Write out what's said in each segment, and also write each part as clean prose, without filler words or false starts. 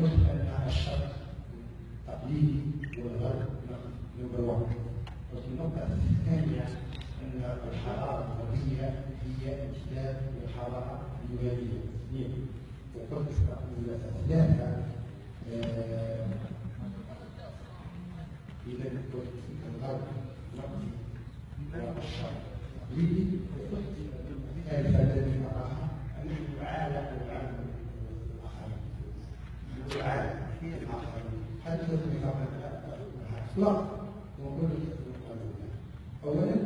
قلت أن الشرق تقليدي والغرب نمبر 1. قلت النقطة الثانية أن الحضارة الغربية هي امتداد للحضارة اليونانية. 2. وقلت النقطة 3 إذا قلت الغرب نقدي والشرق تقليدي. وقلت الثالثة التي أراها أن نحن عالم والعالم الآخرين. العالم الآخرين حتى في الأخلاق وكل القانون. أولا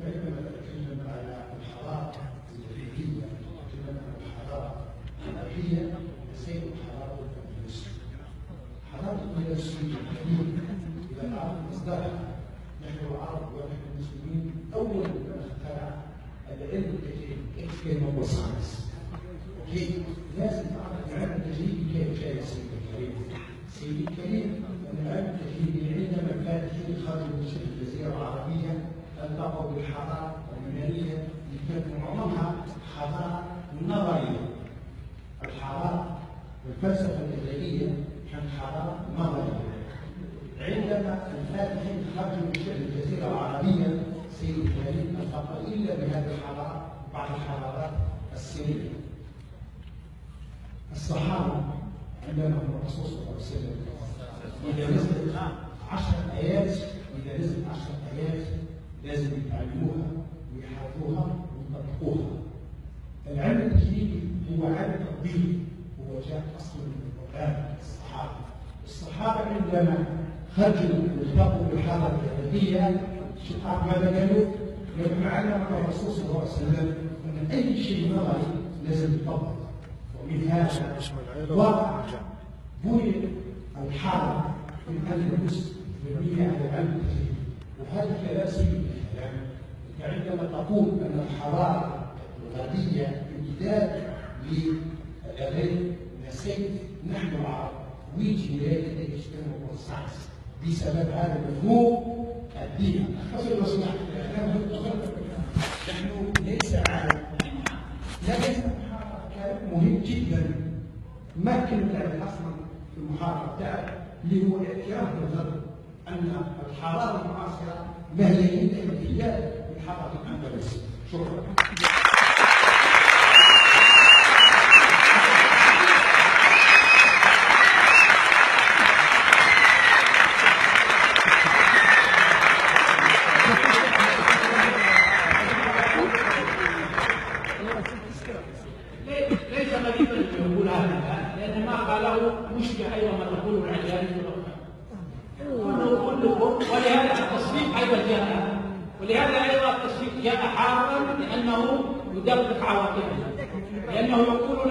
عندما نتكلم على الحضارة الوحيدية نتكلم عن الحضارة الغربية سيد الحضارة الأندلسية. الحضارة الأندلسية القديمة إذا العرب مصدرها نحن العرب ونحن المسلمين أول من اخترع العلم التجريبي. كيف كان هو الساينس؟ كيف لازم تعرف العلم التجريبي كيف جاء سيدي الكريم. سيدي الكريم أن العلم التجريبي عندما الفاتحين خرجوا من شبه الجزيرة العربية التقوا بالحضارة اليونانية اللي كانت معظمها حضارة نظرية. الحضارة والفلسفة اليونانية كانت حضارة نظرية. عندما الفاتحين خرجوا من شبه الجزيرة العربية سيدي الكريم التقى إلا بهذه الحضارة بعض الحضارات السنية. الصحابة عندما الرسول صلى الله عليه وسلم إذا نزلت 10 آيات لازم يتعلموها ويحفظوها ويطبقوها. العلم التجريبي هو علم تطبيقي، هو جاء أصلا من القرآن. الصحابة عندما خرجوا والتقوا بالحضارة اليهودية ماذا قالوا؟ لما علم الرسول صلى الله عليه وسلم أن أي شيء نظري لازم يطبق. ومن هذا وقع بني الحضارة من الأندلس مبنية على العلم التجريبي. وهذا كلام سيء يعني عندما تقول أن الحضارة الغربية امتداد للغرب نسيت نحن العرب ويجي ولاية الاجتماع والساينس بسبب هذا المفهوم الديني. أصل وسمعت نحن ليس عالم، لكن كلام مهم جدا ما كنت تعرف اصلا في المحاضره بتاعك اللي هو اعتراف بالغرب ان الحضاره المعاصره ما هي الا امتداد للحضاره الاندلسيه. شكرا. ليس غريبا ان يقول هذا، لان ما قاله مشبه ايضا ما تقوله العلياني كلكم. ولهذا التصفيق ايضا جاء، ولهذا ايضا التصفيق جاء حارا لانه يدبر عواقبه، لانه يقول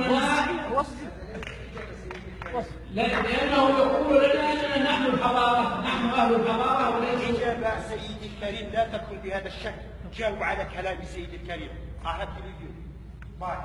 لنا اننا نحن الحضاره، نحن اهل الحضاره وليس. اجابه سيدي الكريم لا تكن بهذا الشكل. جاوب على كلام سيدي الكريم. اعدت الفيديو. باي.